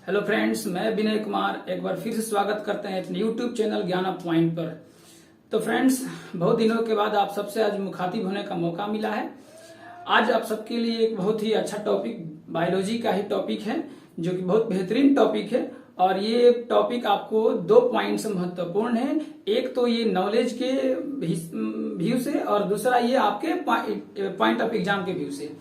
Hello friends, मैं विनय कुमार एक बार फिर से स्वागत करते हैं अपने यूट्यूब चैनल ज्ञान अप पॉइंट पर। तो फ्रेंड्स, बहुत दिनों के बाद आप सबसे आज मुखातिब होने का मौका मिला है। आज आप सबके लिए एक बहुत ही अच्छा टॉपिक बायोलॉजी का ही टॉपिक है, जो कि बहुत बेहतरीन टॉपिक है। और ये टॉपिक आपको 2 पॉइंट से महत्वपूर्ण है। एक तो ये नॉलेज के व्यू से, और दूसरा ये आपके पॉइंट ऑफ एग्जाम के व्यू से।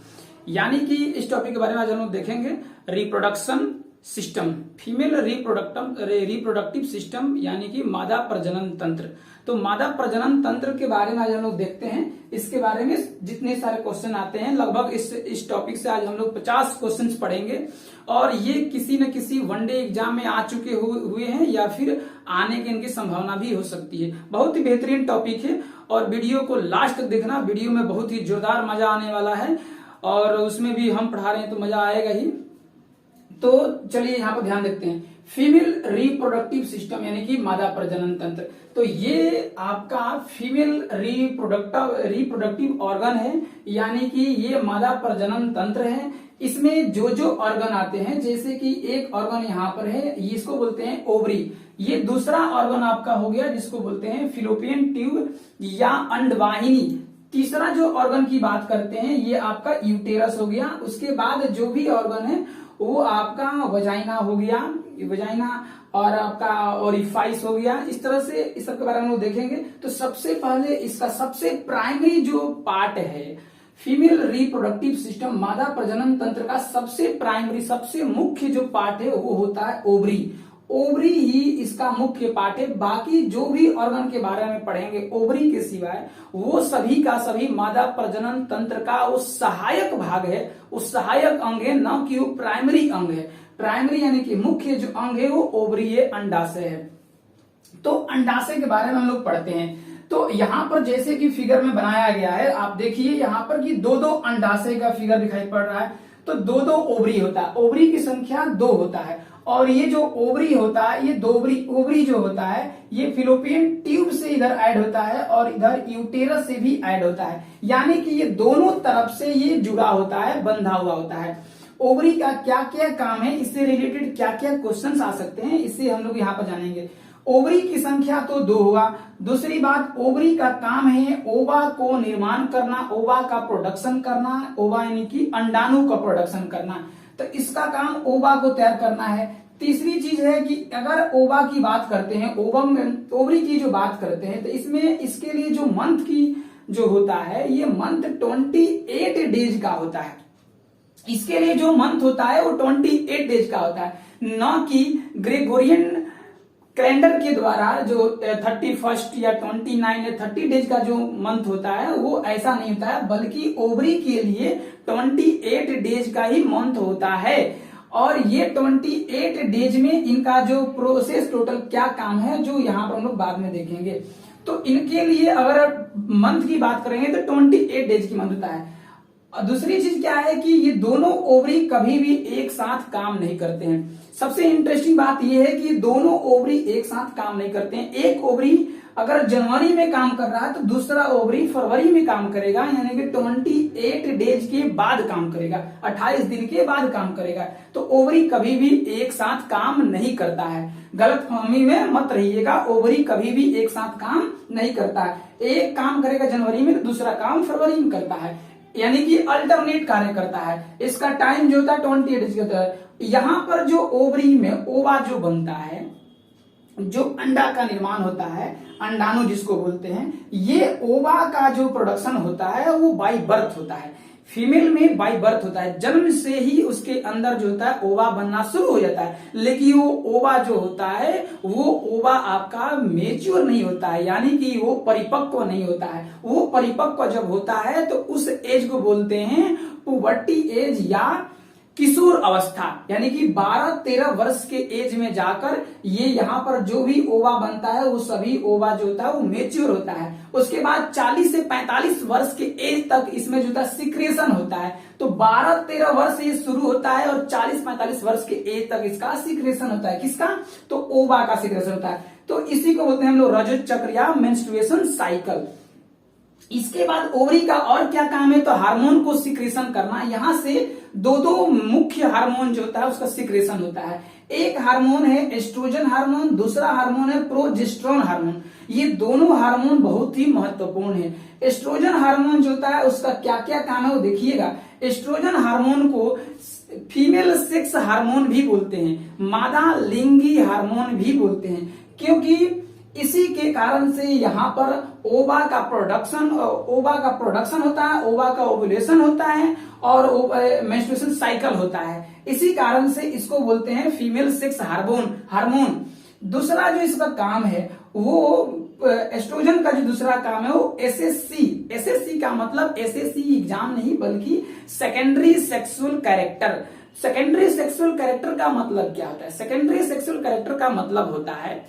यानी कि इस टॉपिक के बारे में आज हम लोग देखेंगे reproduction system, female reproductive system, यानी कि मादा प्रजनन तंत्र। तो मादा प्रजनन तंत्र के बारे में आज हम लोग देखते हैं। इसके बारे में जितने सारे क्वेश्चन आते हैं, लगभग इस टॉपिक से आज हम लोग 50 क्वेश्चंस पढ़ेंगे। और ये किसी न किसी वनडे एग्जाम में आ चुके हुए हैं या फिर आने की इनकी संभावना भी हो सकती है। बहुत ही बेहतरीन टॉपिक है और वीडियो को लास्ट तक देखना। वीडियो में बहुत ही जोरदार मजा आने वाला है और उसमें भी हम पढ़ा रहे हैं तो मजा आएगा ही। तो चलिए यहाँ पर ध्यान देते हैं। फीमेल रिप्रोडक्टिव सिस्टम यानी कि मादा प्रजनन तंत्र। तो ये आपका फीमेल रिप्रोडक्टिव ऑर्गन है, यानी कि ये मादा प्रजनन तंत्र है। इसमें जो ऑर्गन आते हैं, जैसे कि एक ऑर्गन यहाँ पर है, इसको बोलते हैं ओवरी। ये दूसरा ऑर्गन आपका हो गया जिसको बोलते हैं फिलोपियन ट्यूब या अंडवाहिनी। तीसरा जो ऑर्गन की बात करते हैं ये आपका यूटेरस हो गया। उसके बाद जो भी ऑर्गन है वो आपका वजाइना हो गया, वजाइना, और आपका ओरिफाइस हो गया। इस तरह से इस सब के बारे में हम देखेंगे। तो सबसे पहले इसका सबसे प्राइमरी जो पार्ट है फीमेल रिप्रोडक्टिव सिस्टम, मादा प्रजनन तंत्र का सबसे प्राइमरी, सबसे मुख्य जो पार्ट है वो होता है ओवरी। ओवरी ही इसका मुख्य पार्ट है। बाकी जो भी ऑर्गन के बारे में पढ़ेंगे ओवरी के सिवाय, वो सभी का सभी मादा प्रजनन तंत्र का वो सहायक भाग है, वो सहायक अंग है, न कि वो प्राइमरी अंग है। प्राइमरी यानी कि मुख्य जो अंग है वो ओवरी है, अंडाशय है। तो अंडाशय के बारे में हम लोग पढ़ते हैं। तो यहाँ पर जैसे कि फिगर में बनाया गया है, आप देखिए यहाँ पर कि 2-2 अंडाशय का फिगर दिखाई पड़ रहा है। तो 2-2 ओवरी होता है, ओवरी की संख्या 2 होता है। और ये जो ओवरी होता है, ये ओवरी जो होता है ये फिलोपियन ट्यूब से इधर ऐड होता है और इधर यूटेरस से भी ऐड होता है। यानी कि ये दोनों तरफ से ये जुड़ा होता है, बंधा हुआ होता है। ओवरी का क्या क्या काम है, इससे रिलेटेड क्या क्या क्वेश्चंस आ सकते हैं, इससे हम लोग यहाँ पर जानेंगे। ओवरी की संख्या तो 2 हुआ। दूसरी बात, ओवरी का काम है ओवा को निर्माण करना, ओवा का प्रोडक्शन करना। ओवा यानी कि अंडाणु का प्रोडक्शन करना। तो इसका काम ओवा को तैयार करना है। तीसरी चीज है कि अगर ओवा की बात करते हैं, ओवरी की जो बात करते हैं, तो इसमें इसके लिए जो मंथ की जो होता है, ये मंथ 28 डेज का होता है। इसके लिए जो मंथ होता है वो 28 डेज का होता है, न कि ग्रेगोरियन कैलेंडर के द्वारा जो 31 या 29 या 30 डेज का जो मंथ होता है वो ऐसा नहीं होता है, बल्कि ओवरी के लिए 28 डेज का ही मंथ होता है। और ये 28 डेज में इनका जो प्रोसेस टोटल क्या काम है, जो यहाँ पर हम लोग बाद में देखेंगे। तो इनके लिए अगर मंथ की बात करेंगे तो 28 डेज की मंथ होता है। और दूसरी चीज क्या है कि ये दोनों ओवरी कभी भी एक साथ काम नहीं करते हैं। सबसे इंटरेस्टिंग बात यह है कि दोनों ओवरी एक साथ काम नहीं करते हैं। एक ओवरी अगर जनवरी में काम कर रहा है तो दूसरा ओवरी फरवरी में काम करेगा, यानी कि 28 डेज के बाद काम करेगा, 28 दिन के बाद काम करेगा। तो ओवरी कभी भी एक साथ काम नहीं करता है। गलतफहमी में मत रहिएगा, ओवरी कभी भी एक साथ काम नहीं करता है। एक काम करेगा जनवरी में तो दूसरा काम फरवरी में करता है, यानी कि अल्टरनेट कार्य करता है। इसका टाइम जो होता है 28 डेज का होता है। यहाँ पर जो ओवरी में ओवा जो बनता है, जो अंडा का निर्माण होता है, अंडाणु जिसको बोलते हैं, ये ओवा का जो प्रोडक्शन होता है वो बाय बर्थ होता है। फीमेल में बाय बर्थ होता है, जन्म से ही उसके अंदर जो होता है ओवा बनना शुरू हो जाता है। लेकिन वो ओवा जो होता है वो ओवा आपका मेच्योर नहीं होता है, यानी कि वो परिपक्व नहीं होता है। वो परिपक्व जब होता है तो उस एज को बोलते हैं पुबर्टी एज या किशोर अवस्था, यानी कि 12-13 वर्ष के एज में जाकर ये यहाँ पर जो भी ओवा बनता है वो सभी ओवा जो होता है वो मेच्योर होता है। उसके बाद 40 से 45 वर्ष के एज तक इसमें जो होता है सिक्रेशन होता है। तो 12-13 वर्ष ये शुरू होता है और 40-45 वर्ष के एज तक इसका सिक्रेशन होता है। किसका? तो ओवा का सिक्रेशन होता है। तो इसी को बोलते हैं हम लोग रजत चक्र या मेंस्ट्रुएशन साइकिल। इसके बाद ओवरी का और क्या काम है, तो हार्मोन को सिक्रेशन करना। यहां से दो मुख्य हार्मोन जो होता है उसका सिक्रेशन होता है। एक हार्मोन है एस्ट्रोजन हार्मोन, दूसरा हार्मोन है प्रोजेस्टेरोन हार्मोन। ये दोनों हार्मोन बहुत ही महत्वपूर्ण है। एस्ट्रोजन हार्मोन जो होता है उसका क्या क्या काम है वो देखिएगा। एस्ट्रोजन हार्मोन को फीमेल सेक्स हार्मोन भी बोलते हैं, मादा लिंगी हार्मोन भी बोलते हैं, क्योंकि इसी के कारण से यहाँ पर ओवा का प्रोडक्शन होता है, ओवा का ओवुलेशन होता है और मेंस्ट्रुएशन साइकिल होता है। इसी कारण से इसको बोलते हैं फीमेल सेक्स हार्मोन। दूसरा जो इसका काम है वो एस्ट्रोजन का जो दूसरा काम है वो एसएससी का मतलब एसएससी एग्जाम नहीं बल्कि secondary sexual character. Secondary sexual character का मतलब क्या होता है? सेकेंडरी सेक्सुअल कैरेक्टर का मतलब होता है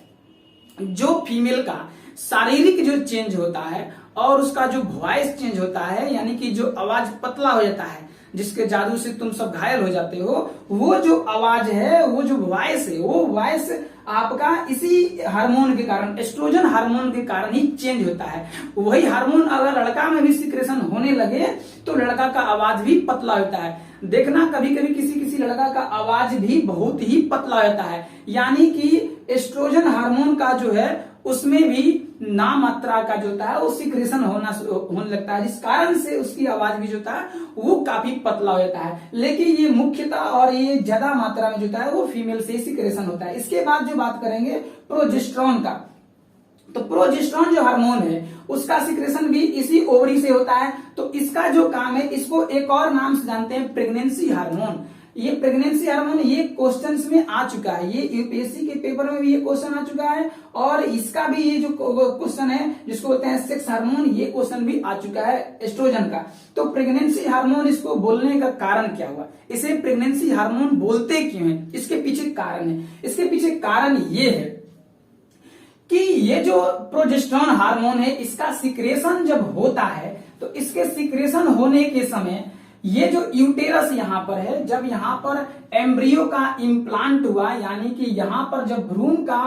जो फीमेल का शारीरिक जो चेंज होता है और उसका जो वॉइस चेंज होता है, यानी कि जो आवाज पतला हो जाता है, जिसके जादू से तुम सब घायल हो जाते हो, वो जो आवाज है, वो जो वॉइस है, वो वॉइस आपका इसी हार्मोन के कारण, एस्ट्रोजन हार्मोन के कारण ही चेंज होता है। वही हार्मोन अगर लड़का में भी सिक्रेशन होने लगे तो लड़का का आवाज भी पतला होता है। देखना कभी कभी किसी लड़का का आवाज भी बहुत ही पतला होता है, यानी कि एस्ट्रोजन हार्मोन का जो है उसमें भी ना मात्रा का जो होता है वो सिक्रेशन होने लगता है, जिस कारण से उसकी आवाज भी जो होता है वो काफी पतला हो जाता है। लेकिन ये मुख्यतः और ये ज्यादा मात्रा में जो होता है वो फीमेल से सिक्रेशन होता है। इसके बाद जो बात करेंगे प्रोजेस्टेरोन का, तो प्रोजेस्टेरोन जो हार्मोन है उसका सिक्रेशन भी इसी ओवरी से होता है। तो इसका जो काम है, इसको एक और नाम से जानते हैं प्रेगनेंसी हार्मोन। ये प्रेगनेंसी हार्मोन ये क्वेश्चंस में आ चुका है, ये यूपीएससी के पेपर में भी ये क्वेश्चन आ चुका है, और इसका भी ये जो क्वेश्चन है जिसको बोलते हैं सेक्स हार्मोन, ये क्वेश्चन भी आ चुका है एस्ट्रोजन का। तो प्रेगनेंसी हार्मोन इसको बोलने का कारण क्या हुआ, इसे प्रेगनेंसी हार्मोन बोलते क्यों है, इसके पीछे कारण है। इसके पीछे कारण ये है कि ये जो प्रोजेस्टेरोन हार्मोन है इसका सिक्रेशन जब होता है तो इसके सिक्रेशन होने के समय ये जो यूटेरस यहाँ पर है, जब यहाँ पर एम्ब्रियो का इम्प्लांट हुआ, यानी कि यहाँ पर जब भ्रूण का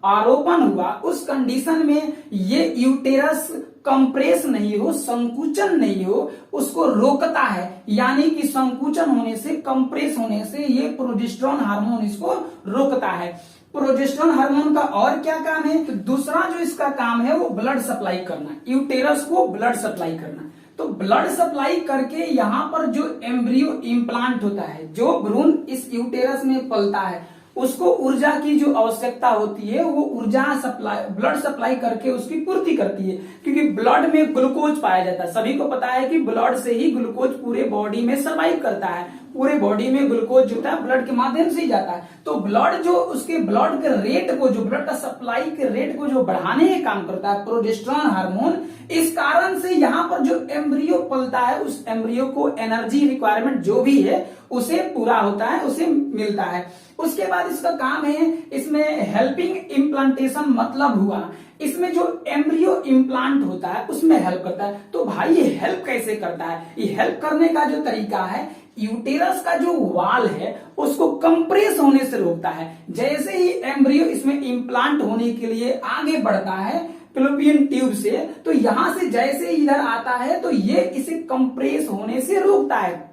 आरोपण हुआ, उस कंडीशन में ये यूटेरस कंप्रेस नहीं हो, संकुचन नहीं हो, उसको रोकता है। यानी कि संकुचन होने से, कंप्रेस होने से ये प्रोजेस्टेरोन हार्मोन इसको रोकता है। प्रोजेस्टेरोन हार्मोन का और क्या काम है, तो दूसरा जो इसका काम है वो ब्लड सप्लाई करना, यूटेरस को ब्लड सप्लाई करना। तो ब्लड सप्लाई करके यहाँ पर जो एम्ब्रियो इम्प्लांट होता है, जो भ्रूण इस यूटेरस में पलता है, उसको ऊर्जा की जो आवश्यकता होती है वो ऊर्जा सप्लाई, ब्लड सप्लाई करके उसकी पूर्ति करती है, क्योंकि ब्लड में ग्लूकोज पाया जाता है। सभी को पता है कि ब्लड से ही ग्लूकोज पूरे बॉडी में सर्वाइव करता है, पूरे बॉडी में ग्लूकोज जो है ब्लड के माध्यम से ही जाता है। तो ब्लड जो उसके ब्लड के रेट को, जो ब्लड का सप्लाई के रेट को जो बढ़ाने का काम करता है प्रोजेस्टेरोन हार्मोन। इस कारण से यहाँ पर जो एम्ब्रियो पलता है उस एम्ब्रियो को एनर्जी रिक्वायरमेंट जो भी है उसे पूरा होता है, उसे मिलता है। उसके बाद इसका काम है, इसमें हेल्पिंग इम्प्लांटेशन मतलब हुआ, इसमें जो एम्ब्रियो इम्प्लांट होता है उसमें हेल्प करता है। तो भाई ये हेल्प कैसे करता है, ये हेल्प करने का जो तरीका है, यूटेरस का जो वाल है उसको कंप्रेस होने से रोकता है। जैसे ही एम्ब्रियो इसमें इम्प्लांट होने के लिए आगे बढ़ता है फैलोपियन ट्यूब से, तो यहां से जैसे इधर आता है तो ये इसे कंप्रेस होने से रोकता है।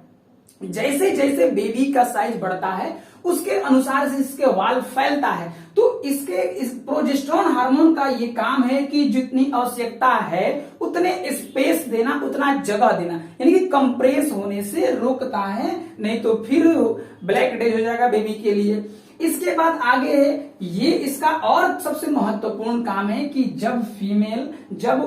जैसे जैसे बेबी का साइज बढ़ता है उसके अनुसार से इसके वाल फैलता है। तो इस प्रोजेस्टेरोन हार्मोन का ये काम है कि जितनी आवश्यकता है उतने स्पेस देना, उतना जगह देना, यानी कि कंप्रेस होने से रोकता है, नहीं तो फिर ब्लैक डेज हो जाएगा बेबी के लिए। इसके बाद आगे है, ये इसका और सबसे महत्वपूर्ण काम है कि जब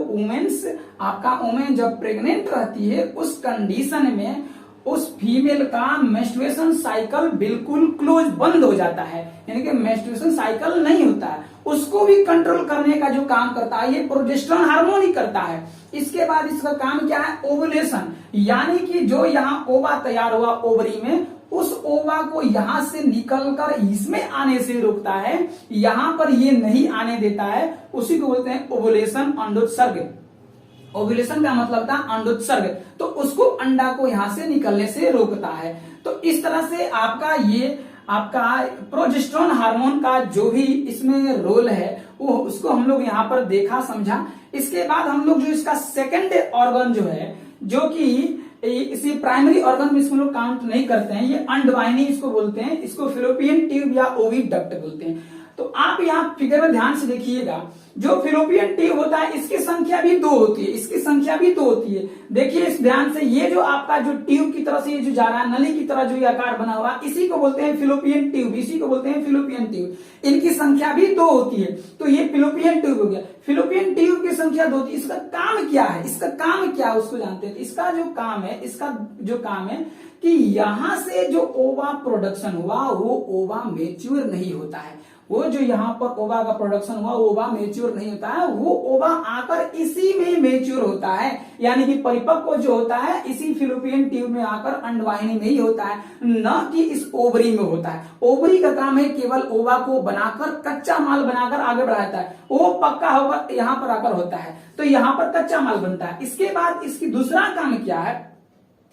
वुमेन्स, आपका वुमेन जब प्रेग्नेंट रहती है उस कंडीशन में उस फीमेल का मेंस्ट्रुएशन साइकिल बिल्कुल क्लोज बंद हो जाता है, यानी कि मेंस्ट्रुएशन साइकिल नहीं होता है, उसको भी कंट्रोल करने का जो काम करता है ये प्रोजेस्टेरोन हार्मोन ही करता है। इसके बाद इसका काम क्या है, ओवुलेशन, यानी कि जो यहाँ ओवा तैयार हुआ ओवरी में, उस ओवा को यहां से निकलकर इसमें आने से रोकता है, यहां पर ये नहीं आने देता है, उसी को बोलते हैं ओवुलेशन, अंडोत्सर्ग। ओव्यूलेशन का मतलब था अंडोत्सर्ग, तो उसको अंडा को यहां से निकलने से रोकता है। तो इस तरह से आपका ये आपका प्रोजेस्टेरोन हार्मोन का जो भी इसमें रोल है वो उसको हम लोग यहाँ पर देखा समझा। इसके बाद हम लोग जो इसका सेकंड ऑर्गन जो है, जो कि इसी प्राइमरी ऑर्गन में इसको लोग काउंट नहीं करते हैं, ये अंडवाहिनी इसको बोलते हैं, इसको फिलोपियन ट्यूब या ओविडक्ट बोलते हैं। तो आप यहाँ फिगर में ध्यान से देखिएगा, जो फिलोपियन ट्यूब होता है इसकी संख्या भी 2 होती है, इसकी संख्या भी 2 होती है। देखिए इस ध्यान से, ये जो आपका जो ट्यूब की तरह से ये जो जा रहा है, नली की तरह जो ये आकार बना हुआ, इसी को बोलते हैं फिलोपियन ट्यूब, इसी को बोलते हैं फिलोपियन ट्यूब। इनकी संख्या भी 2 होती है, तो ये फिलोपियन ट्यूब हो गया। फिलोपियन ट्यूब की संख्या 2 होती है। इसका काम क्या है, इसका काम क्या है उसको जानते हैं। इसका जो काम है कि यहां से जो ओवा प्रोडक्शन हुआ वो ओवा मेच्योर नहीं होता है। वो जो यहाँ पर ओवा का प्रोडक्शन हुआ वो ओवा मेच्योर नहीं होता है, वो ओवा आकर इसी में मेच्योर होता है, यानी कि परिपक्व जो होता है इसी फिलोपियन ट्यूब में आकर अंडवाहिनी में ही होता है, न कि इस ओवरी में होता है। ओवरी का काम है केवल ओवा को बनाकर, कच्चा माल बनाकर आगे बढ़ाता है, वो पक्का होकर यहाँ पर आकर होता है, तो यहाँ पर कच्चा माल बनता है। इसके बाद इसकी दूसरा काम क्या है,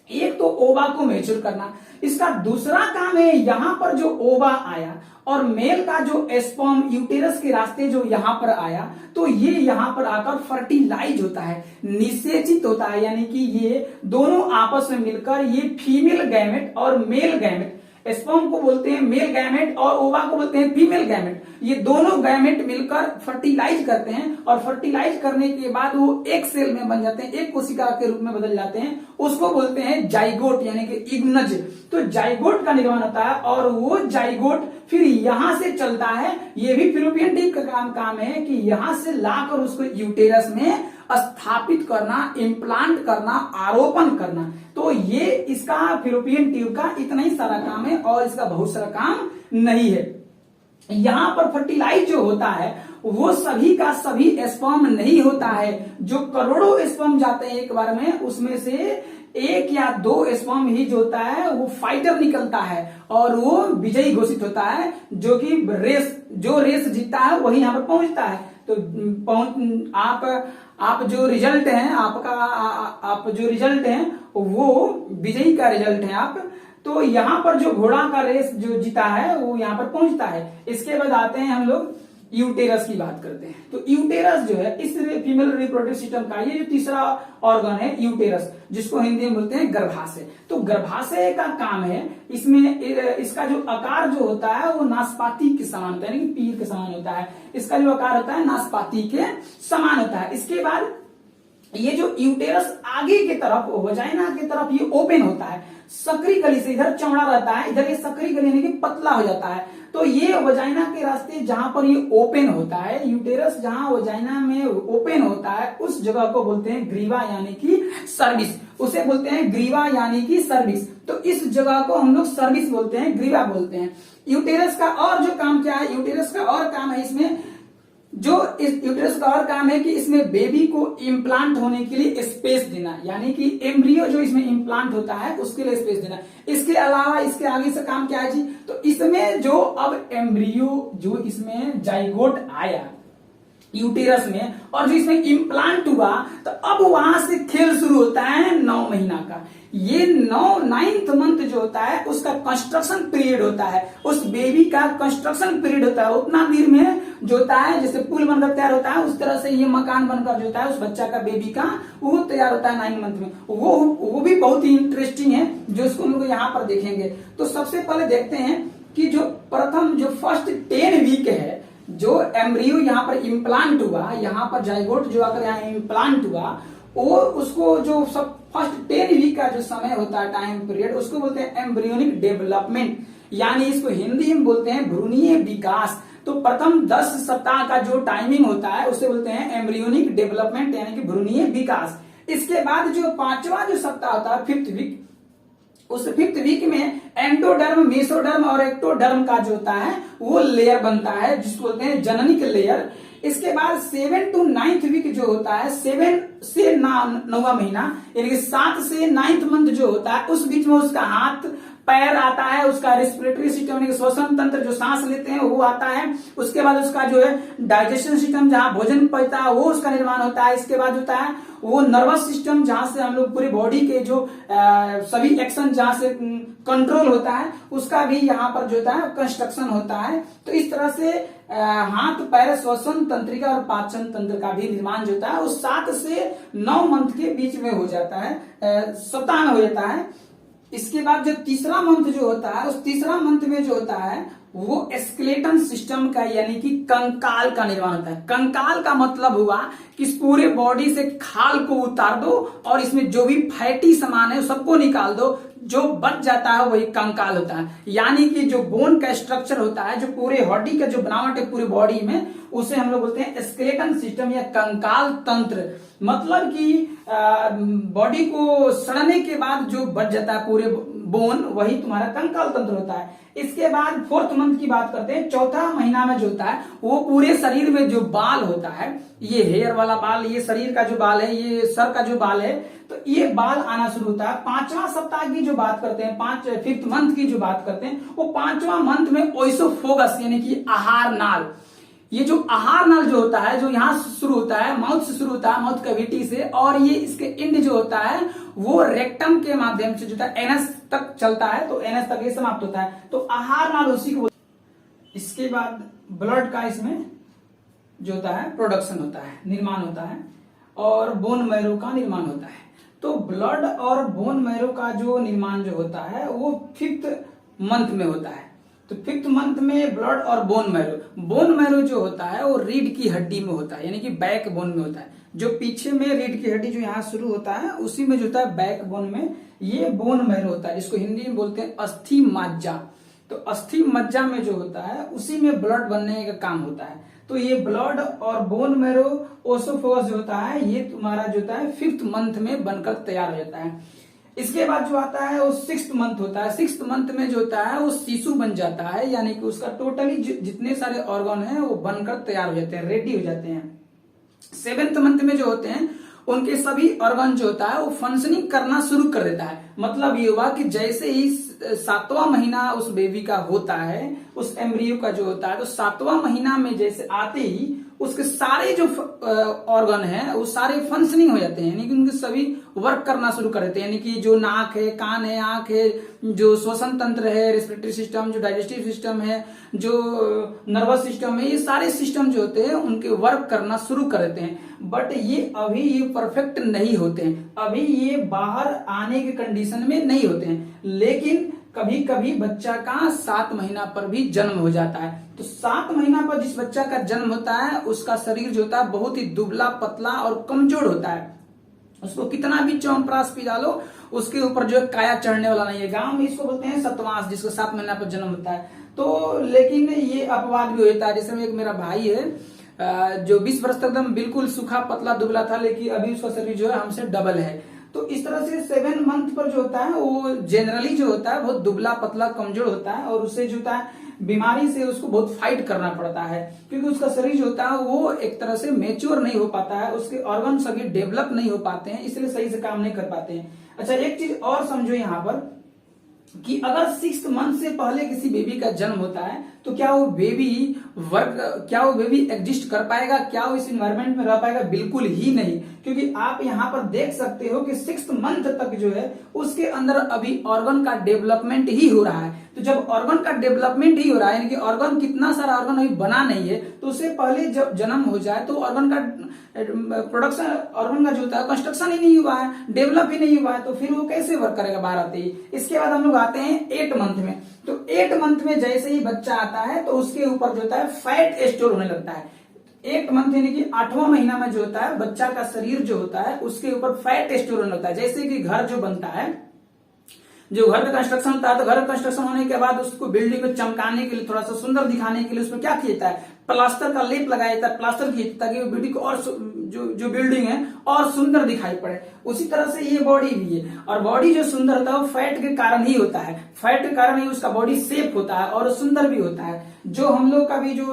एक तो ओवा को मेच्योर करना, इसका दूसरा काम है यहाँ पर जो ओवा आया और मेल का जो स्पर्म यूटेरस के रास्ते जो यहाँ पर आया, तो ये यहाँ पर आकर फर्टिलाइज होता है, निषेचित होता है, यानी कि ये दोनों आपस में मिलकर ये फीमेल गैमेट और मेल गैमेट, स्पर्म को बोलते हैं मेल गैमेट और ओवा को बोलते हैं फीमेल गैमेट, ये दोनों गैमेट मिलकर फर्टिलाइज करते हैं और फर्टिलाइज करने के बाद वो एक सेल में बन जाते हैं, एक कोशिका के रूप में बदल जाते हैं, उसको बोलते हैं जाइगोट यानी कि इग्नज। तो जाइगोट का निर्माण होता है और वो जाइगोट फिर यहां से चलता है, ये भी फिलोपियन ट्यूब का काम है कि यहां से लाकर उसको यूटेरस में स्थापित करना, इम्प्लांट करना, आरोपण करना। तो ये इसका फिलोपियन ट्यूब का इतना ही सारा काम है और इसका बहुत सारा काम नहीं है। यहाँ पर फर्टिलाइज जो होता है वो सभी का सभी स्पर्म नहीं होता है, जो करोड़ों स्पर्म जाते हैं एक बार में, उसमें से 1 या 2 स्पर्म ही जो होता है वो फाइटर निकलता है और वो विजयी घोषित होता है, जो कि रेस जीतता है वही यहाँ पर पहुंचता है। तो आप जो रिजल्ट है आप जो रिजल्ट है वो विजयी का रिजल्ट है आप। तो यहाँ पर जो घोड़ा का रेस जो जीता है वो यहाँ पर पहुंचता है। इसके बाद आते हैं हम लोग यूटेरस की बात करते हैं। तो यूटेरस जो है इस फीमेल रिप्रोडक्टिव सिस्टम का ये जो तीसरा ऑर्गन है यूटेरस, जिसको हिंदी में बोलते हैं गर्भाशय। तो गर्भाशय का काम है, इसमें इसका जो आकार जो होता है वो नाशपाती के समान होता है, यानी कि पीर के समान होता है। इसका जो आकार होता है नाशपाती के समान होता है। इसके बाद ये जो यूटेरस आगे की तरफ वजाइना की तरफ ये ओपन होता है, सकरी गली से, इधर चौड़ा रहता है, इधर ये सकरी गली यानी कि पतला हो जाता है। तो ये वजाइना के रास्ते जहां पर ये ओपन होता है, यूटेरस जहां वजाइना में ओपन होता है उस जगह को बोलते हैं ग्रीवा यानी कि सर्विस, उसे बोलते हैं ग्रीवा यानी कि सर्विस। तो इस जगह को हम लोग सर्विस बोलते हैं, ग्रीवा बोलते हैं। यूटेरस का और जो काम क्या है, यूटेरस का और काम है इसमें, जो इस यूटेरस का और काम है कि इसमें बेबी को इम्प्लांट होने के लिए स्पेस देना, यानी कि एम्ब्रियो जो इसमें इम्प्लांट होता है उसके लिए स्पेस देना। इसके अलावा इसके आगे से काम क्या है जी, तो इसमें जो अब एम्ब्रियो जो इसमें जाइगोट आया यूटेरस में और जो इसमें इम्प्लांट हुआ, तो अब वहां से खेल शुरू होता है 9 महीना का। ये 9th मंथ जो होता है उसका कंस्ट्रक्शन पीरियड होता है, उस बेबी का कंस्ट्रक्शन पीरियड होता है। उतना देर में जो होता है जैसे पुल बनकर तैयार होता है उस तरह से ये मकान बनकर जो होता है उस बच्चा का, बेबी का, वो तैयार होता है 9 मंथ में। वो भी बहुत ही इंटरेस्टिंग है जो इसको हम लोग यहाँ पर देखेंगे। तो सबसे पहले देखते हैं कि जो प्रथम जो फर्स्ट 10 वीक है, जो एम्ब्रियो यहाँ पर इम्प्लांट हुआ, यहाँ पर जाइगोट जो आकर यहाँ इम्प्लांट हुआ, और उसको जो सब फर्स्ट 10 वीक का जो समय होता है, टाइम पीरियड, उसको बोलते हैं एम्ब्रियोनिक डेवलपमेंट, यानी इसको हिंदी में बोलते हैं भ्रूणीय विकास। तो प्रथम 10 सप्ताह का जो टाइमिंग होता है उसे बोलते हैं एम्ब्रियोनिक डेवलपमेंट यानी कि भ्रूणीय विकास। इसके बाद जो 5वां जो सप्ताह होता है 5th वीक, उस 5th वीक में एंडोडर्म, मेसोडर्म और एक्टोडर्म का जो होता है वो लेयर बनता है जिसको बोलते हैं जननिक लेयर। इसके बाद 7 to 9th वीक जो होता है, 7 से 9वां महीना यानी कि 7 से 9th मंथ जो होता है, उस बीच में उसका हाथ, पैर आता है, उसका रेस्पिरेटरी सिस्टम यानी कि श्वसन तंत्र जो सांस लेते हैं वो आता है, उसके बाद उसका जो है डाइजेशन सिस्टम जहां भोजन पचता है वो उसका निर्माण होता है, इसके बाद होता है वो नर्वस सिस्टम जहां से हम लोग पूरी बॉडी के जो सभी एक्शन जहां से कंट्रोल होता है उसका भी यहाँ पर जो होता है कंस्ट्रक्शन होता है। तो इस तरह से हाथ पैर श्वसन तंत्रिका और पाचन तंत्र का भी निर्माण जो होता है वो 7 से 9 मंथ के बीच में हो जाता है, सप्ताह में हो जाता है। इसके बाद जो तीसरा मंथ जो होता है उस तीसरा मंथ में जो होता है वो स्केलेटन सिस्टम का यानी कि कंकाल का निर्माण होता है। कंकाल का मतलब हुआ कि इस पूरे बॉडी से खाल को उतार दो और इसमें जो भी फैटी सामान है सबको निकाल दो, जो बच जाता है वही कंकाल होता है। यानी कि जो बोन का स्ट्रक्चर होता है, जो पूरे हड्डी का जो बनावट है पूरी बॉडी में, उसे हम लोग बोलते हैं स्केलेटन सिस्टम या कंकाल तंत्र। मतलब कि बॉडी को सड़ने के बाद जो बच जाता है पूरे बोन, वही तुम्हारा कंकाल तंत्र होता है। इसके बाद 4th मंथ की बात करते हैं। चौथा महीना में जो होता है वो पूरे शरीर में जो बाल होता है, ये हेयर वाला बाल, ये शरीर का जो बाल है, ये सर का जो बाल है, तो ये बाल आना शुरू होता है। 5वां सप्ताह की जो बात करते हैं, 5th मंथ की जो बात करते हैं, वो 5वां मंथ में ओइसोफोगस यानी कि आहार नाल, ये जो आहार नाल जो होता है जो यहाँ शुरू होता है, माउथ से शुरू होता है, माउथ कैविटी से, और ये इसके एंड जो होता है वो रेक्टम के माध्यम से जो होता है एनस तक चलता है, तो एनस तक ये समाप्त होता है। तो आहार नाल उसी को। इसके बाद ब्लड का इसमें जो होता है प्रोडक्शन होता है, निर्माण होता है, और बोन मैरो का निर्माण होता है। तो ब्लड और बोन मैरो का जो निर्माण जो होता है वो 5th मंथ में होता है। तो 5th मंथ में ब्लड और बोन मैरो जो होता है वो रीढ़ की हड्डी में होता है, यानी कि बैक बोन में होता है। जो पीछे में रीढ़ की हड्डी जो यहाँ शुरू होता है उसी में जो होता है बैक बोन में ये बोन मैरो होता है। इसको हिंदी में बोलते हैं अस्थि मज्जा। तो अस्थि मज्जा में जो होता है उसी में ब्लड बनने का काम होता है। तो ये ब्लड और बोन मैरो ओसोफोगस जो होता है ये तुम्हारा जो होता है 5th मंथ में बनकर तैयार हो जाता है। इसके बाद जो आता है वो 6th मंथ होता है। 6th मंथ में जो होता है वो शिशु बन जाता है, यानी कि उसका टोटली जितने सारे ऑर्गन हैं वो बनकर तैयार हो जाते हैं, रेडी हो जाते हैं। 7th मंथ में जो होते हैं उनके सभी ऑर्गन जो होता है वो फंक्शनिंग करना शुरू कर देता है। मतलब ये हुआ कि जैसे ही 7वां महीना उस बेबी का होता है, उस एम्ब्रियो का जो होता है, तो 7वां महीना में जैसे आते ही उसके सारे जो ऑर्गन है वो सारे फंक्शनिंग हो जाते हैं, यानी कि उनके सभी वर्क करना शुरू कर देते हैं। यानी कि जो नाक है, कान है, आंख है, जो श्वसन तंत्र है, रेस्पिरेटरी सिस्टम, जो डाइजेस्टिव सिस्टम है, जो नर्वस सिस्टम है, ये सारे सिस्टम जो होते हैं उनके वर्क करना शुरू कर देते हैं। बट ये अभी ये परफेक्ट नहीं होते हैं, अभी ये बाहर आने के कंडीशन में नहीं होते हैं। लेकिन कभी कभी बच्चा का 7 महीना पर भी जन्म हो जाता है। तो 7 महीना पर जिस बच्चा का जन्म होता है उसका शरीर जो होता है बहुत ही दुबला पतला और कमजोर होता है। उसको कितना भी च्यवनप्राश पी डालो उसके ऊपर जो काया चढ़ने वाला नहीं है। गांव में इसको बोलते हैं सतवास, जिसको 7 महीना पर जन्म होता है। तो लेकिन ये अपवाद भी होता है। जैसे एक मेरा भाई है जो 20 वर्ष तक एकदम बिल्कुल सूखा पतला दुबला था, लेकिन अभी उसका शरीर जो है हमसे डबल है। तो इस तरह से 7 मंथ पर जो होता है वो जनरली जो होता है बहुत दुबला पतला कमजोर होता है, और उससे जो होता है बीमारी से उसको बहुत फाइट करना पड़ता है, क्योंकि उसका शरीर जो होता है वो एक तरह से मेच्योर नहीं हो पाता है, उसके ऑर्गन सभी डेवलप नहीं हो पाते हैं, इसलिए सही से काम नहीं कर पाते हैं। अच्छा, एक चीज और समझो यहाँ पर कि अगर 6th मंथ से पहले किसी बेबी का जन्म होता है तो क्या वो बेबी एग्जिस्ट कर पाएगा, क्या वो इस एनवायरनमेंट में रह पाएगा? बिल्कुल ही नहीं, क्योंकि आप यहाँ पर देख सकते हो कि 6th मंथ तक जो है उसके अंदर अभी ऑर्गन का डेवलपमेंट ही हो रहा है। तो जब ऑर्गन का डेवलपमेंट ही हो रहा है, यानी कि ऑर्गन कितना सारा ऑर्गन अभी बना नहीं है, तो उससे पहले जब जन्म हो जाए तो ऑर्गन का प्रोडक्शन, ऑर्गन का जो होता है कंस्ट्रक्शन ही नहीं हुआ है, डेवलप ही नहीं हुआ है, तो फिर वो कैसे वर्क करेगा बाहर आते ही। इसके बाद हम लोग आते हैं 8 मंथ में। तो 8 मंथ में जैसे ही बच्चा आता है तो उसके ऊपर जो होता है फैट स्टोर होने लगता है। 8 मंथ यानी कि 8वां महीना में जो होता है बच्चा का शरीर जो होता है उसके ऊपर फैट स्टोर होने लगता है। जैसे कि घर जो बनता है, जो घर का कंस्ट्रक्शन होता है, तो घर का कंस्ट्रक्शन होने के बाद उसको बिल्डिंग को चमकाने के लिए, थोड़ा सा सुंदर दिखाने के लिए उसमें क्या किया जाता है, प्लास्टर का लेप लगाया जाता है, प्लास्टर किया ताकि वो बिल्डिंग को और जो बिल्डिंग है और सुंदर दिखाई पड़े। उसी तरह से ये बॉडी भी है, और बॉडी जो सुंदर होता है वो फैट के कारण ही होता है। फैट के कारण ही उसका बॉडी शेप होता है और सुंदर भी होता है। जो हम लोग का भी जो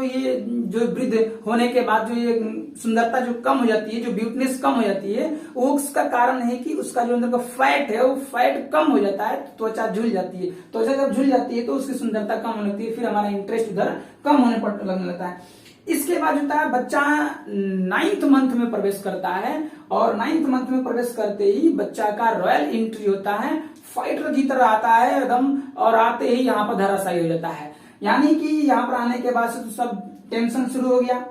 वृद्ध होने के बाद जो ये सुंदरता जो कम हो जाती है, जो ब्यूटीनेस कम हो जाती है, वो उसका कारण है कि उसका जो अंदर का फैट है वो फैट कम हो जाता है, त्वचा झुल जाती है। त्वचा जब झुल जाती है तो उसकी सुंदरता कम होने लगती है, फिर हमारा इंटरेस्ट उधर कम होने पर लगने लगता है। इसके बाद होता है बच्चा 9th मंथ में प्रवेश करता है, और 9th मंथ में प्रवेश करते ही बच्चा का रॉयल एंट्री होता है, फाइटर की तरह आता है एकदम, और आते ही यहाँ पर धराशायी हो जाता है। यानी कि यहाँ पर आने के बाद से तो सब टेंशन शुरू हो गया।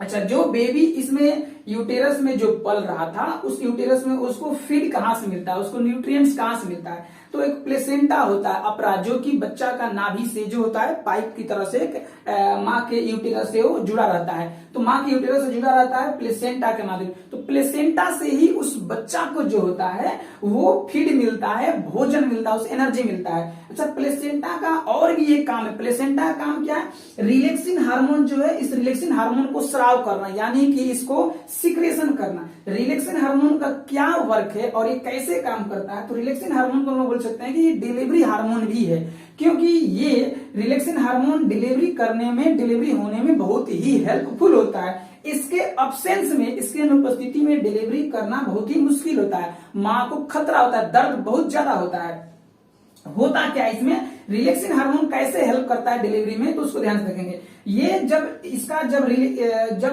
अच्छा, जो बेबी इसमें यूटेरस में जो पल रहा था, उस यूटेरस में उसको फीड कहाँ से मिलता है, उसको न्यूट्रिएंट्स कहाँ से मिलता है? तो एक प्लेसेंटा होता है अपरा, जो कि बच्चा का नाभि से जो होता है पाइप की तरह से माँ के यूटेरस से वो जुड़ा रहता है। तो माँ के यूटेरस से जुड़ा रहता है प्लेसेंटा के माध्यम। तो प्लेसेंटा से ही उस बच्चा को जो होता है वो फीड मिलता है, भोजन मिलता है, उसे एनर्जी मिलता है। अच्छा, प्लेसेंटा का और भी एक काम है। प्लेसेंटा का काम क्या है? रिलैक्सिंग हार्मोन जो है, इस रिलैक्सिंग हार्मोन को स्राव करना, यानी कि इसको सिक्रेशन करना। रिलैक्सिन हार्मोन का क्या वर्क है और ये कैसे काम करता है? तो रिलैक्सिन हार्मोन को हम बोल सकते हैं कि ये डिलीवरी हार्मोन भी है, क्योंकि ये रिलैक्सिन हार्मोन डिलीवरी करने में, डिलीवरी होने में बहुत ही हेल्पफुल होता है। इसके अब्सेंस में, इसके अनुपस्थिति में डिलीवरी करना बहुत ही मुश्किल होता है। माँ को खतरा होता है, दर्द बहुत ज्यादा होता है। होता क्या है इसमें? रिलैक्सिन हार्मोन कैसे हेल्प करता है डिलीवरी में, तो उसको ध्यान से देखेंगे। ये जब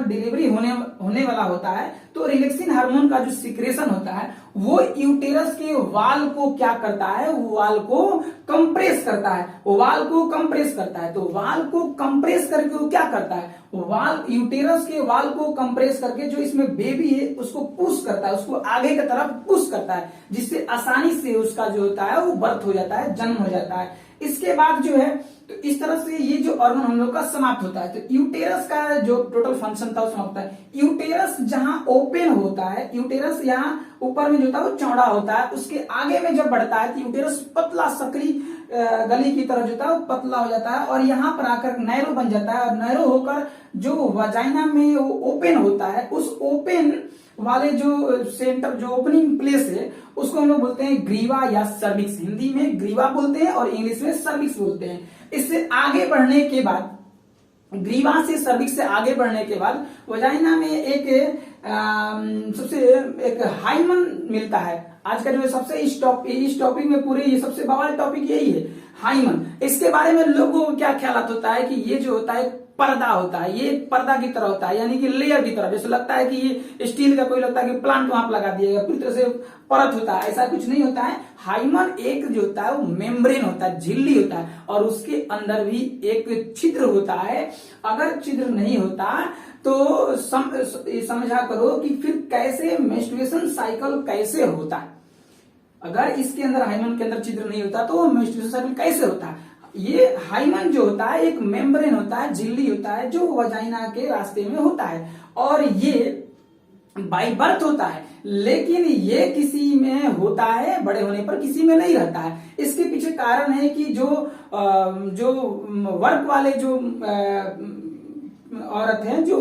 डिलीवरी होने वाला होता है, तो रिलैक्सिन हार्मोन का जो सिक्रेशन होता है वो यूटेरस के वाल को क्या करता है? वो वाल को कंप्रेस करता है। वो वाल को कंप्रेस करता है। तो वाल को कंप्रेस करके वो क्या करता है? वाल, यूटेरस के वाल को कंप्रेस करके जो इसमें बेबी है उसको पुश करता है, उसको आगे की तरफ पुश करता है, जिससे आसानी से उसका जो होता है वो बर्थ हो जाता है, जन्म हो जाता है। इसके बाद जो है, तो इस तरह से ये जो ऑर्गन हम लोग का समाप्त होता है। तो यूटेरस का जो टोटल फंक्शन था वो समाप्त होता है। यूटेरस जहां ओपन होता है, यूटेरस यहाँ ऊपर में जो होता है वो चौड़ा होता है, उसके आगे में जब बढ़ता है तो यूटेरस पतला सकरी गली की तरह जो होता है वो पतला हो जाता है, और यहाँ पर आकर नैरो बन जाता है, और नैरो होकर जो वजाइना में वो ओपन होता है, उस ओपन वाले जो सेंटर, जो ओपनिंग प्लेस है, उसको हम लोग बोलते हैं ग्रीवा या सर्विक्स। हिंदी में ग्रीवा बोलते हैं और इंग्लिश में सर्विक्स बोलते हैं। इससे आगे बढ़ने के बाद, ग्रीवा से सर्विक्स से आगे बढ़ने के बाद वजाइना में एक सबसे एक हाइमन मिलता है। आज का जो सबसे इस टॉपिक में पूरे ये सबसे बवाल टॉपिक यही है, हाइमन। इसके बारे में लोगों को क्या ख्याल होता है कि ये जो होता है पर्दा होता है, ये पर्दा की तरह होता है, यानी कि लेयर की तरह। जैसे लगता है कि ये स्टील का, कोई लगता है कि प्लांट वहां पर लगा दिएगा, पूरी तरह से परत होता है। ऐसा कुछ नहीं होता है। हाइमन एक जो होता है वो मेम्ब्रेन होता है, झिल्ली होता है, और उसके अंदर भी एक छिद्र होता है। अगर छिद्र नहीं होता तो समझा करो कि फिर कैसे मेंस्ट्रुएशन साइकिल कैसे होता है। अगर इसके अंदर, हाइमन के अंदर छिद्र नहीं होता तो मेंस्ट्रुएशन साइकिल कैसे होता है? ये हाइमन जो होता है एक मेम्ब्रेन होता है, झिल्ली होता है, जो वजाइना के रास्ते में होता है, और ये बाय बर्थ होता है। लेकिन ये किसी में होता है, बड़े होने पर किसी में नहीं रहता है। इसके पीछे कारण है कि जो वर्क वाले जो औरत है, जो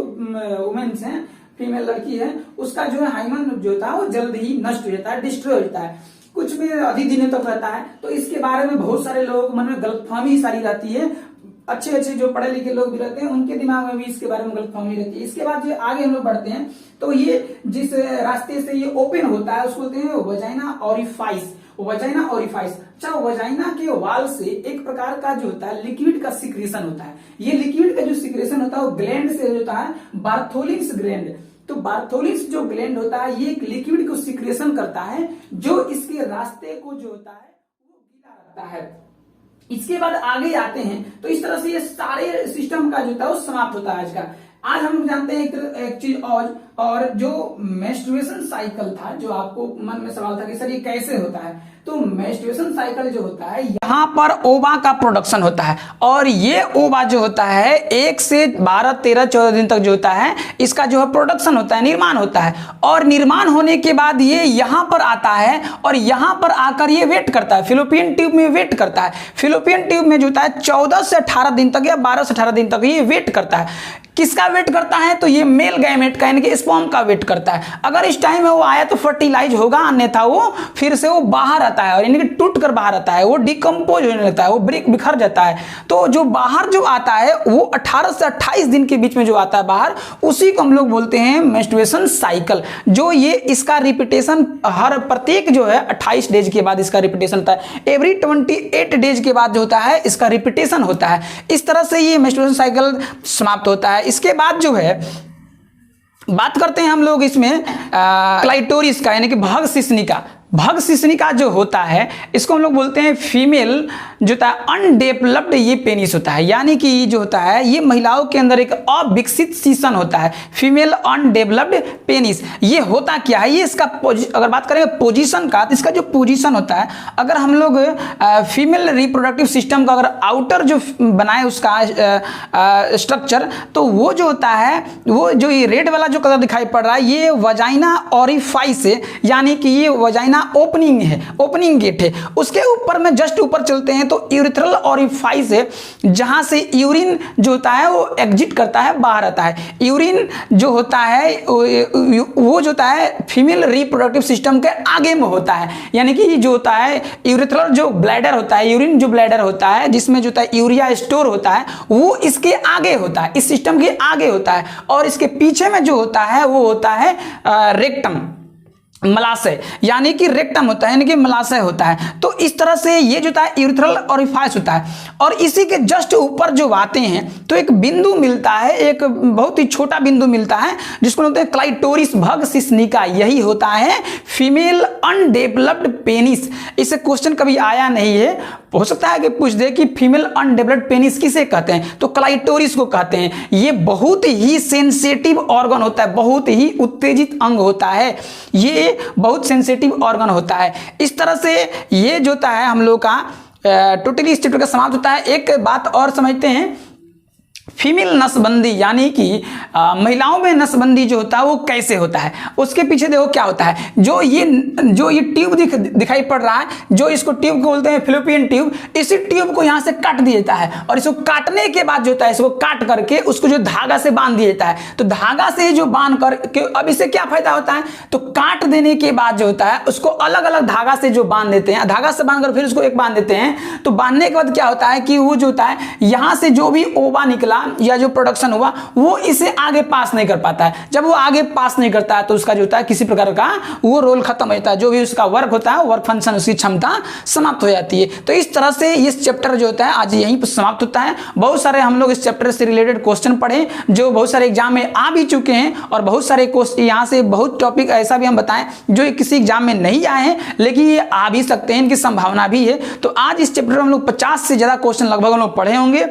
वुमेन्स हैं, फीमेल लड़की है, उसका जो है हाइमन जो होता है वो जल्द ही नष्ट हो जाता है, डिस्ट्रॉय हो जाता है, कुछ भी अधिक दिनों तक रहता है। तो इसके बारे में बहुत सारे लोगों के मन में गलतफहमी सारी रहती है। अच्छे अच्छे जो पढ़े लिखे लोग भी रहते हैं उनके दिमाग में भी इसके बारे में गलतफहमी रहती है। इसके बाद जो आगे हम लोग बढ़ते हैं, तो ये जिस रास्ते से ये ओपन होता है उसको बोलते हैं वजाइना ऑरिफाइस। Vagina orifice. अच्छा, वजाइना के वाल से एक प्रकार का जो होता है लिक्विड का सिक्रेशन होता है। ये लिक्विड का जो सिक्रेशन होता है वो ग्लैंड से होता है, बार्थोलिन्स ग्लैंड। तो बार्थोलिन्स जो ग्लैंड होता है ये एक लिक्विड को सिक्रेशन करता है, जो इसके रास्ते को जो होता है वो गीला रखता है। इसके बाद आगे आते हैं, तो इस तरह से ये सारे सिस्टम का जो होता है वो समाप्त होता है आज का। आज हम जानते हैं एक चीज और जो मेंस्ट्रुएशन साइकिल था, जो आपको मन में सवाल था कि सर ये कैसे होता है, तो मेंस्ट्रुएशन साइकिल जो होता है, यहाँ पर ओवा का प्रोडक्शन होता है, और ये ओवा जो होता है 1 से 12, 13, 14 दिन तक जो होता है इसका जो है प्रोडक्शन होता है, निर्माण होता है। और निर्माण होने के बाद ये यहाँ पर आता है, और यहाँ पर आकर ये वेट करता है, फिलोपियन ट्यूब में वेट करता है। फिलोपियन ट्यूब में जो होता है 14 से 18 दिन तक या 12 से 18 दिन तक ये वेट करता है। किसका वेट करता है? तो ये मेल गैमेट का यानी कि स्पर्म का वेट करता है। अगर इस टाइम में वो आया तो फर्टिलाइज होगा, अन्यथा वो फिर से वो बाहर आता है और यानी कि टूट कर बाहर आता है, वो डिकम्पोज होने लगता है, वो बिखर जाता है। तो जो बाहर जो आता है वो 18 से 28 दिन के बीच में जो आता है बाहर, उसी को हम लोग बोलते हैं मेंस्ट्रुएशन साइकिल। जो ये इसका रिपीटेशन हर प्रत्येक जो है 28 डेज के बाद इसका रिपीटेशन होता है। एवरी 28 डेज के बाद जो होता है इसका रिपीटेशन होता है। इस तरह से ये मेंस्ट्रुएशन साइकिल समाप्त होता है। इसके बाद जो है बात करते हैं हम लोग इसमें क्लाइटोरिस का यानी कि भग शिश्निका। भग शिश्निका जो होता है इसको हम लोग बोलते हैं फीमेल जो होता है अनडेवलप्ड ये पेनिस होता है, यानी कि जो होता है ये महिलाओं के अंदर एक अविकसित शिशन होता है, फीमेल अनडेवलप्ड पेनिस। ये होता क्या है, ये इसका अगर बात करें पोजीशन का, तो इसका जो पोजीशन होता है, अगर हम लोग फीमेल रिप्रोडक्टिव सिस्टम का अगर आउटर जो बनाए उसका स्ट्रक्चर, तो वो जो होता है वो जो ये रेड वाला जो कलर दिखाई पड़ रहा है ये वजाइना ऑरिफाइस है, यानी कि ये वजाइना ओपनिंग है, ओपनिंग गेट है। उसके ऊपर में जस्ट ऊपर चलते हैं तो यूरिथ्रल ऑरिफाइस है, जहां से यूरिन जो होता है वो एग्जिट करता है, बाहर आता है। यूरिन जो होता है वो जो होता है फीमेल रिप्रोडक्टिव सिस्टम के आगे में होता है, यानी कि जो होता है यूरिथ्रल जो ब्लैडर होता है, यूरिन जो ब्लैडर होता है जिसमें जो होता है यूरिया स्टोर होता है, वो इसके आगे होता है, इस सिस्टम के आगे होता है। और इसके पीछे में जो होता है वो होता है रेक्टम, मलाशय, यानी कि रेक्टम होता है, यानी कि मलाशय होता है। तो इस तरह से ये जो होता है यूरिथ्रल ऑरिफाइस होता है। और इसी के जस्ट ऊपर जो आते हैं तो एक बिंदु मिलता है, एक बहुत ही छोटा बिंदु मिलता है जिसको बोलते हैं क्लाइटोरिस भग शिश्निका। यही होता है फीमेल अनडेवलप्ड पेनिस। इससे क्वेश्चन कभी आया नहीं है, हो सकता है कि पूछ दे कि फीमेल अनडेवलप्ड पेनिस किसे कहते हैं, तो क्लाइटोरिस को कहते हैं। ये बहुत ही सेंसिटिव ऑर्गन होता है, बहुत ही उत्तेजित अंग होता है, ये बहुत सेंसिटिव ऑर्गन होता है। इस तरह से ये जो होता है हम लोग का टोटली इस चैप्टर का समाप्त होता है। एक बात और समझते हैं, फीमेल नसबंदी यानी कि महिलाओं में नसबंदी जो होता है वो कैसे होता है, उसके पीछे देखो क्या होता है। जो ये ट्यूब दिखाई पड़ रहा है, जो इसको ट्यूब को बोलते हैं फिलिपियन ट्यूब, इसी ट्यूब को यहाँ से काट दिया जाता है और इसको काटने के बाद जो होता है इसको काट करके उसको जो धागा से बांध दिया जाता है। तो धागा से जो बांध करके अब इससे क्या फायदा होता है, तो काट देने के बाद जो होता है उसको अलग अलग धागा से जो बांध देते हैं, धागा से बांध कर फिर उसको एक बांध देते हैं। तो बांधने के बाद क्या होता है कि वो जो होता है यहाँ से जो भी ओवा निकला या जो प्रोडक्शन हुआ वो इसे आगे पास नहीं कर पाता है। जब वो आगे पास नहीं करता है तो उसका जो होता है किसी प्रकार का वो रोल खत्म हो जाता है, जो भी उसका वर्क होता है, वर्क फंक्शन, उसकी क्षमता समाप्त हो जाती है। तो इस तरह से इस चैप्टर जो होता है आज यहीं पर समाप्त होता है। बहुत सारे हम लोग इस चैप्टर से रिलेटेड क्वेश्चन पढ़े जो बहुत सारे एग्जाम में आ भी चुके हैं, और बहुत सारे क्वेश्चन यहाँ से बहुत टॉपिक ऐसा भी हम बताएं जो किसी एग्जाम में नहीं आए हैं लेकिन ये आ भी सकते हैं, इनकी संभावना भी है। तो आज इस चैप्टर में हम लोग 50 से ज्यादा क्वेश्चन लगभग हम लोग पढ़े होंगे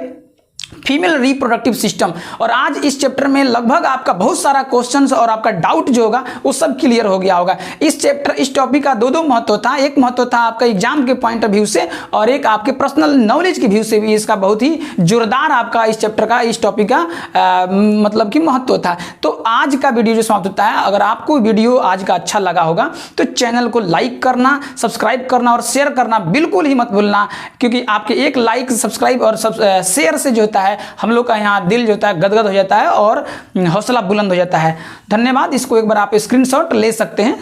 फीमेल रिप्रोडक्टिव सिस्टम। और आज इस चैप्टर में लगभग आपका बहुत सारा क्वेश्चंस और आपका डाउट जो होगा वो सब क्लियर हो गया होगा। इस चैप्टर इस टॉपिक का दो महत्व था, एक महत्व था आपका एग्जाम के पॉइंट ऑफ व्यू से और एक आपके पर्सनल नॉलेज के व्यू से भी इसका बहुत ही जोरदार आपका इस चैप्टर का, इस टॉपिक का मतलब कि महत्व था। तो आज का वीडियो जो समाप्त होता है, अगर आपको वीडियो आज का अच्छा लगा होगा तो चैनल को लाइक करना, सब्सक्राइब करना और शेयर करना बिल्कुल ही मत भूलना, क्योंकि आपके एक लाइक, सब्सक्राइब और शेयर से जो होता है हम लोग का यहाँ दिल जो होता है गदगद हो जाता है और हौसला बुलंद हो जाता है। धन्यवाद। इसको एक बार आप स्क्रीनशॉट ले सकते हैं।